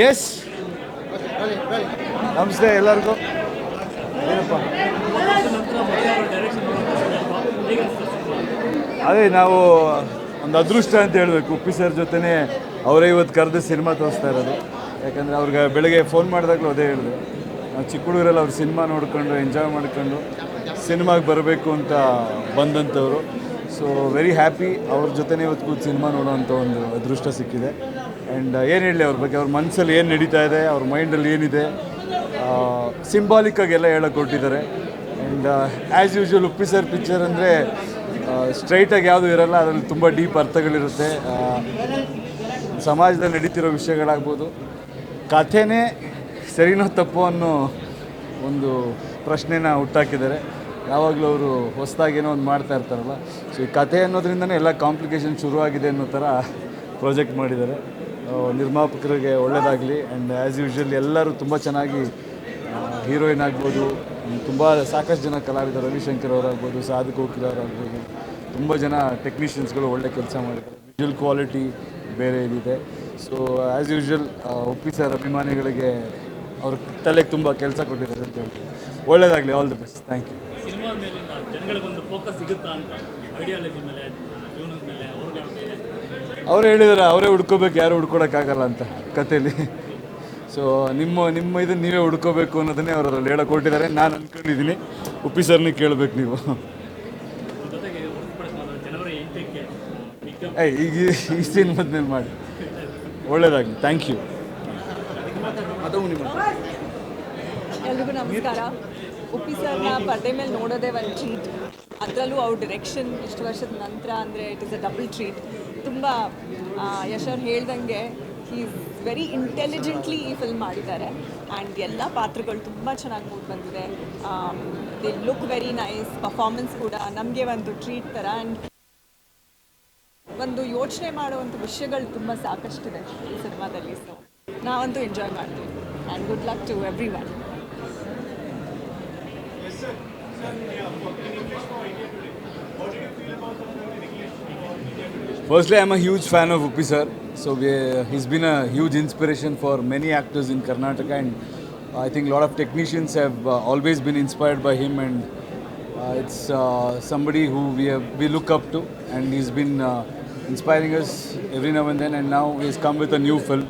S ನಮಸ್ತೆ ಎಲ್ಲರಿಗೂ. ಏನಪ್ಪ ಅದೇ ನಾವು ಒಂದು ಅದೃಷ್ಟ ಅಂತ ಹೇಳಬೇಕು. ಉಪ್ಪಿ ಸರ್ ಜೊತೆನೇ ಅವರೇ ಇವತ್ತು ಕರೆದು ಸಿನಿಮಾ ತೋರಿಸ್ತಾ ಇರೋದು. ಯಾಕಂದರೆ ಅವ್ರಿಗೆ ಬೆಳಗ್ಗೆ ಫೋನ್ ಮಾಡಿದಾಗಲೂ ಅದೇ ಹೇಳಿದೆ, ನಾವು ಚಿಕ್ಕ ಹುಡುಗರೆಲ್ಲ ಅವ್ರ ಸಿನಿಮಾ ನೋಡ್ಕೊಂಡು ಎಂಜಾಯ್ ಮಾಡ್ಕೊಂಡು ಸಿನಿಮಾಗೆ ಬರಬೇಕು ಅಂತ ಬಂದಂಥವ್ರು. ಸೊ ವೆರಿ ಹ್ಯಾಪಿ ಅವ್ರ ಜೊತೆನೇ ಇವತ್ತು ಕೂತು ಸಿನಿಮಾ ನೋಡೋವಂಥ ಒಂದು ಅದೃಷ್ಟ ಸಿಕ್ಕಿದೆ. ಆ್ಯಂಡ್ ಏನು ಹೇಳಲಿ ಅವ್ರ ಬಗ್ಗೆ, ಅವ್ರ ಮನಸ್ಸಲ್ಲಿ ಏನು ನಡೀತಾ ಇದೆ, ಅವ್ರ ಮೈಂಡಲ್ಲಿ ಏನಿದೆ, ಸಿಂಬಾಲಿಕ್ಕಾಗೆಲ್ಲ ಹೇಳೋಕೆ ಕೊಟ್ಟಿದ್ದಾರೆ. And as usual Uppi sir picture ಅಂದರೆ ಸ್ಟ್ರೈಟಾಗಿ ಯಾವುದೂ ಇರೋಲ್ಲ, ಅದರಲ್ಲಿ ತುಂಬ ಡೀಪ್ ಅರ್ಥಗಳಿರುತ್ತೆ. ಸಮಾಜದಲ್ಲಿ ನಡೀತಿರೋ ವಿಷಯಗಳಾಗ್ಬೋದು, ಕಥೆನೇ ಸರಿನೋ ತಪ್ಪೋ ಅನ್ನೋ ಒಂದು ಪ್ರಶ್ನೆನ ಹುಟ್ಟಾಕಿದ್ದಾರೆ. ಯಾವಾಗಲೂ ಅವರು ಹೊಸದಾಗೇನೋ ಒಂದು ಮಾಡ್ತಾ ಇರ್ತಾರಲ್ಲ, ಸೊ ಈ ಕಥೆ ಅನ್ನೋದ್ರಿಂದನೇ ಎಲ್ಲ ಕಾಂಪ್ಲಿಕೇಶನ್ ಶುರುವಾಗಿದೆ ಅನ್ನೋ ಥರ ಪ್ರಾಜೆಕ್ಟ್ ಮಾಡಿದ್ದಾರೆ. ನಿರ್ಮಾಪಕರಿಗೆ ಒಳ್ಳೆಯದಾಗಲಿ. ಆ್ಯಂಡ್ ಆ್ಯಸ್ ಯೂಶ್ವಲ್ ಎಲ್ಲರೂ ತುಂಬ ಚೆನ್ನಾಗಿ, ಹೀರೋಯಿನ್ ಆಗ್ಬೋದು, ತುಂಬ ಸಾಕಷ್ಟು ಜನ ಕಲಾವಿದರು, ರವಿಶಂಕರ್ ಅವರಾಗ್ಬೋದು, ಸಾಧಕ್ ಕೋಕಿಲ ಅವರಾಗ್ಬೋದು, ತುಂಬ ಜನ ಟೆಕ್ನಿಷಿಯನ್ಸ್ಗಳು ಒಳ್ಳೆ ಕೆಲಸ ಮಾಡಿದ್ದಾರೆ. ವಿಜುವಲ್ ಕ್ವಾಲಿಟಿ ಬೇರೆ ಇದಿದೆ. So as usual Uppi sir ಅಭಿಮಾನಿಗಳಿಗೆ ಅವ್ರ ತಲೆಗೆ ತುಂಬ ಕೆಲಸ ಕೊಟ್ಟಿದ್ದಾರೆ ಅಂತ ಹೇಳ್ತೀವಿ. ಒಳ್ಳೆಯದಾಗಲಿ, all the best. Thank you. Cinema ಮೇಲಿಂದ ಜನಗಳಿಗೊಂದು ಫೋಕಸ್ ಸಿಗುತ್ತಾ ಅಂತ, ಐಡಿಯಾಲಜಿ ಮೇಲೆ, ಜೀವನದ ಮೇಲೆ ಅವ್ರು ಹೇಳಿದಾರೆ, ಅವರೇ ಹುಡ್ಕೋಬೇಕು, ಯಾರು ಹುಡ್ಕೊಳಕ್ಕಾಗಲ್ಲ ಅಂತ ಕಥೆಯಲ್ಲಿ. ಸೊ ನಿಮ್ಮ ಇದನ್ನು ನೀವೇ ಹುಡ್ಕೋಬೇಕು ಅನ್ನೋದನ್ನೇ ಅವರು ಅದ್ರಲ್ಲಿ ಹೇಳೋ ಕೊಟ್ಟಿದ್ದಾರೆ. ನಾನು ಅಂದ್ಕೊಂಡಿದ್ದೀನಿ, ಉಪ್ಪಿ ಸರ್ನೇ ಕೇಳಬೇಕು ನೀವು. ಈಗ ಈ ಸಿನಿಮಾದ್ಮೇಲೆ ಮಾಡಿ. ಒಳ್ಳೆಯದಾಗಲಿ, ಥ್ಯಾಂಕ್ ಯು. ಎಲ್ರಿಗೂ ನಮಸ್ಕಾರ. ಉಪ್ಪಿ ಸರ್ನ ಪರದೆ ಮೇಲೆ ನೋಡೋದೇ ಒಂದು ಟ್ರೀಟ್. ಅದರಲ್ಲೂ ಅವ್ರ ಡಿರೆಕ್ಷನ್ ಇಷ್ಟು ವರ್ಷದ ನಂತರ ಅಂದರೆ it is a double treat. ತುಂಬ ಯಶೋರ್ ಹೇಳ್ದಂಗೆ ಈಸ್ ವೆರಿ ಇಂಟೆಲಿಜೆಂಟ್ಲಿ ಈ ಫಿಲ್ಮ್ ಮಾಡಿದ್ದಾರೆ. ಆ್ಯಂಡ್ ಎಲ್ಲ ಪಾತ್ರಗಳು ತುಂಬ ಚೆನ್ನಾಗಿ ಮೂಡ್ ಬಂದಿದೆ. They look very nice. Performance ಕೂಡ ನಮಗೆ ಒಂದು ಟ್ರೀಟ್ ಥರ. ಆ್ಯಂಡ್ ಒಂದು ಯೋಚನೆ ಮಾಡುವಂಥ ವಿಷಯಗಳು ತುಂಬ ಸಾಕಷ್ಟಿದೆ ಈ ಸಿನಿಮಾದಲ್ಲಿ. ಸೊ ನಾವಂತೂ ಎಂಜಾಯ್ ಮಾಡ್ತೀವಿ. And good luck to everyone. Firstly, I'm a huge fan of Uppi sir. So he's been a huge inspiration for many actors in Karnataka, and I think a lot of technicians have always been inspired by him, and it's somebody who we look up to, and he's been inspiring us every now and then, and now he's come with a new film.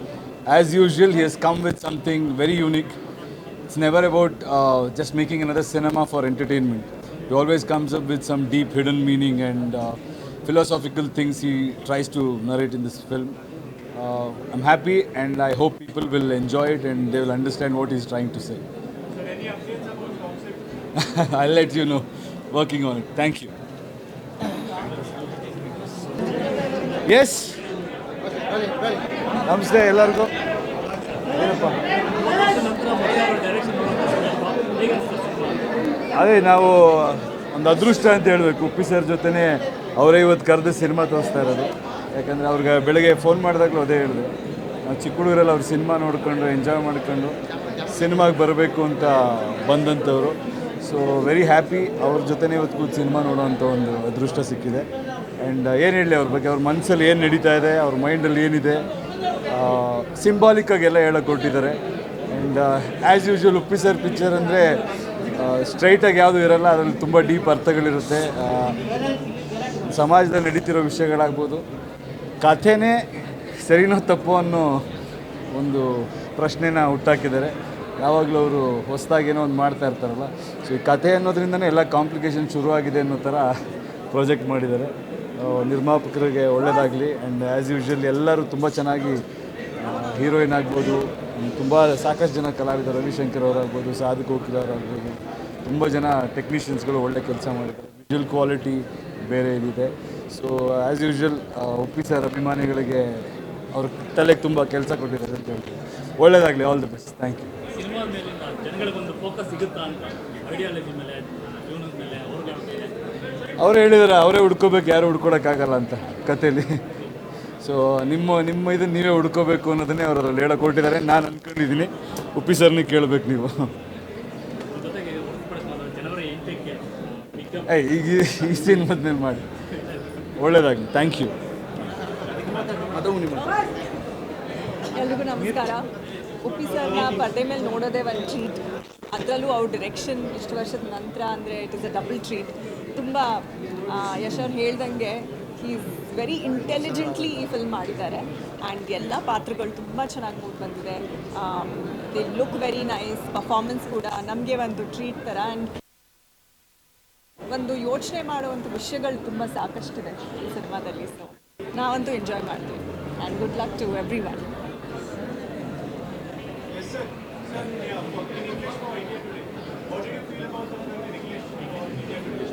As usual, he has come with something very unique. It's never about just making another cinema for entertainment. He always comes up with some deep hidden meaning and philosophical things he tries to narrate in this film. I'm happy, and I hope people will enjoy it and they will understand what he's trying to say. Any updates about concept? I'll let you know. Working on it. Thank you. Yes. ನಮಸ್ತೆ ಎಲ್ಲರಿಗೂ. ಏನಪ್ಪ ಅದೇ ನಾವು ಒಂದು ಅದೃಷ್ಟ ಅಂತ ಹೇಳಬೇಕು. Uppi sir ಜೊತೆನೇ ಅವರೇ ಇವತ್ತು ಕರೆದು ಸಿನಿಮಾ ತೋರಿಸ್ತಾ ಇರೋದು. ಯಾಕಂದರೆ ಅವ್ರಿಗೆ ಬೆಳಗ್ಗೆ ಫೋನ್ ಮಾಡಿದಾಗಲೂ ಅದೇ ಹೇಳಿದೆ, ನಾವು ಚಿಕ್ಕ ಹುಡುಗರೆಲ್ಲ ಅವ್ರ ಸಿನಿಮಾ ನೋಡ್ಕೊಂಡು ಎಂಜಾಯ್ ಮಾಡ್ಕೊಂಡು ಸಿನಿಮಾಗೆ ಬರಬೇಕು ಅಂತ ಬಂದಂಥವ್ರು. ಸೊ ವೆರಿ ಹ್ಯಾಪಿ ಅವ್ರ ಜೊತೆನೇ ಇವತ್ತು ಕೂತು ಸಿನಿಮಾ ನೋಡೋವಂಥ ಒಂದು ಅದೃಷ್ಟ ಸಿಕ್ಕಿದೆ. ಆ್ಯಂಡ್ ಏನು ಹೇಳಲಿ ಅವ್ರ ಬಗ್ಗೆ, ಅವ್ರ ಮನಸ್ಸಲ್ಲಿ ಏನು ನಡೀತಾ ಇದೆ, ಅವ್ರ ಮೈಂಡಲ್ಲಿ ಏನಿದೆ, ಸಿಂಬಾಲಿಕ್ಕಾಗೆಲ್ಲ ಹೇಳೋಕೆ ಕೊಟ್ಟಿದ್ದಾರೆ. And as usual Uppi sir picture ಅಂದರೆ ಸ್ಟ್ರೈಟಾಗಿ ಯಾವುದೂ ಇರೋಲ್ಲ, ಅದರಲ್ಲಿ ತುಂಬ ಡೀಪ್ ಅರ್ಥಗಳಿರುತ್ತೆ. ಸಮಾಜದಲ್ಲಿ ನಡೀತಿರೋ ವಿಷಯಗಳಾಗ್ಬೋದು, ಕಥೆನೇ ಸರಿನೋ ತಪ್ಪೋ ಅನ್ನೋ ಒಂದು ಪ್ರಶ್ನೆನ ಹುಟ್ಟಾಕಿದ್ದಾರೆ. ಯಾವಾಗಲೂ ಅವರು ಹೊಸದಾಗೇನೋ ಒಂದು ಮಾಡ್ತಾ ಇರ್ತಾರಲ್ಲ, ಸೊ ಈ ಕಥೆ ಅನ್ನೋದ್ರಿಂದನೇ ಎಲ್ಲ ಕಾಂಪ್ಲಿಕೇಶನ್ ಶುರುವಾಗಿದೆ ಅನ್ನೋ ಥರ ಪ್ರಾಜೆಕ್ಟ್ ಮಾಡಿದ್ದಾರೆ. ನಿರ್ಮಾಪಕರಿಗೆ ಒಳ್ಳೆಯದಾಗಲಿ. ಆ್ಯಂಡ್ ಆ್ಯಸ್ ಯೂಶ್ವಲ್ ಎಲ್ಲರೂ ತುಂಬ ಚೆನ್ನಾಗಿ, ಹೀರೋಯಿನ್ ಆಗ್ಬೋದು, ತುಂಬ ಸಾಕಷ್ಟು ಜನ ಕಲಾವಿದರು, ರವಿಶಂಕರ್ ಅವರಾಗ್ಬೋದು, ಸಾಧಕ್ ಕೋಕಿಲ ಅವರಾಗ್ಬೋದು, ತುಂಬ ಜನ ಟೆಕ್ನಿಷಿಯನ್ಸ್ಗಳು ಒಳ್ಳೆ ಕೆಲಸ ಮಾಡಿದ್ದಾರೆ. ವಿಜುವಲ್ ಕ್ವಾಲಿಟಿ ಬೇರೆ ಇದಿದೆ. So as usual Uppi sir ಅಭಿಮಾನಿಗಳಿಗೆ ಅವ್ರ ತಲೆಗೆ ತುಂಬ ಕೆಲಸ ಕೊಟ್ಟಿದ್ದಾರೆ ಅಂತ ಹೇಳ್ತೀವಿ. ಒಳ್ಳೆಯದಾಗಲಿ, all the best. Thank you. Cinema ಮೇಲಿಂದ ಜನಗಳಿಗೊಂದು ಫೋಕಸ್ ಸಿಗುತ್ತಾ ಅಂತ, ಐಡಿಯಾಲಜಿ ಮೇಲೆ, ಜೀವನದ ಮೇಲೆ ಅವ್ರು ಹೇಳಿದಾರೆ, ಅವರೇ ಹುಡ್ಕೋಬೇಕು, ಯಾರು ಹುಡ್ಕೊಳಕ್ಕಾಗಲ್ಲ ಅಂತ ಕಥೆಯಲ್ಲಿ. ಸೊ ನಿಮ್ಮ ಇದನ್ನು ನೀವೇ ಹುಡ್ಕೋಬೇಕು ಅನ್ನೋದನ್ನೇ ಅವರು ಅದ್ರಲ್ಲಿ ಹೇಳೋ ಕೊಟ್ಟಿದ್ದಾರೆ. ನಾನು ಅಂದ್ಕೊಂಡಿದ್ದೀನಿ, ಉಪ್ಪಿ ಸರ್ನೇ ಕೇಳಬೇಕು ನೀವು. ಈಗ ಈ ಸಿನಿಮಾದ್ಮೇಲೆ ಮಾಡಿ. ಒಳ್ಳೆಯದಾಗಲಿ, ಥ್ಯಾಂಕ್ ಯು. ಎಲ್ರಿಗೂ ನಮಸ್ಕಾರ. ಉಪ್ಪಿ ಸರ್ನ ಪರದೆ ಮೇಲೆ ನೋಡೋದೇ ಒಂದು ಟ್ರೀಟ್. ಅದರಲ್ಲೂ ಅವ್ರ ಡಿರೆಕ್ಷನ್ ಇಷ್ಟು ವರ್ಷದ ನಂತರ ಅಂದರೆ it is a double treat. ತುಂಬ ಯಶ್ ಅವ್ರು ಹೇಳ್ದಂಗೆ ಈಸ್ ವೆರಿ ಇಂಟೆಲಿಜೆಂಟ್ಲಿ ಈ ಫಿಲ್ಮ್ ಮಾಡಿದ್ದಾರೆ. ಆ್ಯಂಡ್ ಎಲ್ಲ ಪಾತ್ರಗಳು ತುಂಬ ಚೆನ್ನಾಗಿ ಮೂಡ್ ಬಂದಿದೆ. They look very nice. Performance ಕೂಡ ನಮಗೆ ಒಂದು ಟ್ರೀಟ್ ಥರ. ಆ್ಯಂಡ್ ಒಂದು ಯೋಚನೆ ಮಾಡುವಂಥ ವಿಷಯಗಳು ತುಂಬ ಸಾಕಷ್ಟಿದೆ ಈ ಸಿನಿಮಾದಲ್ಲಿ. ಸೊ ನಾವಂತೂ ಎಂಜಾಯ್ ಮಾಡ್ತೀವಿ. And good luck to everyone.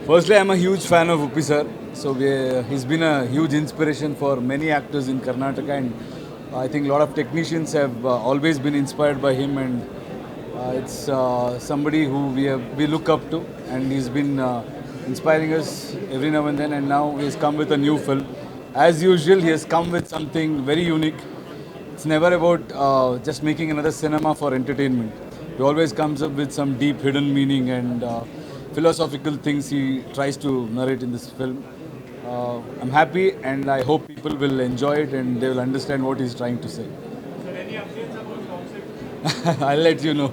Firstly, I'm a huge fan of Uppi sir. So he's been a huge inspiration for many actors in Karnataka, and I think a lot of technicians have always been inspired by him, and it's somebody who we look up to, and he's been inspiring us every now and then, and now he's come with a new film. As usual, he has come with something very unique. It's never about just making another cinema for entertainment. He always comes up with some deep hidden meaning and philosophical things he tries to narrate in this film. I'm happy, and I hope people will enjoy it and they will understand what he's trying to say. Sir, any updates about concept? I'll let you know.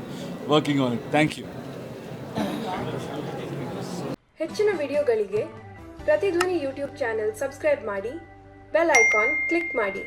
Working on it. Thank you. ಹೆಚ್ಚಿನ ವಿಡಿಯೋಗಳಿಗೆ ಪ್ರತಿಧ್ವನಿ YouTube channel subscribe ಮಾಡಿ, bell icon click ಮಾಡಿ.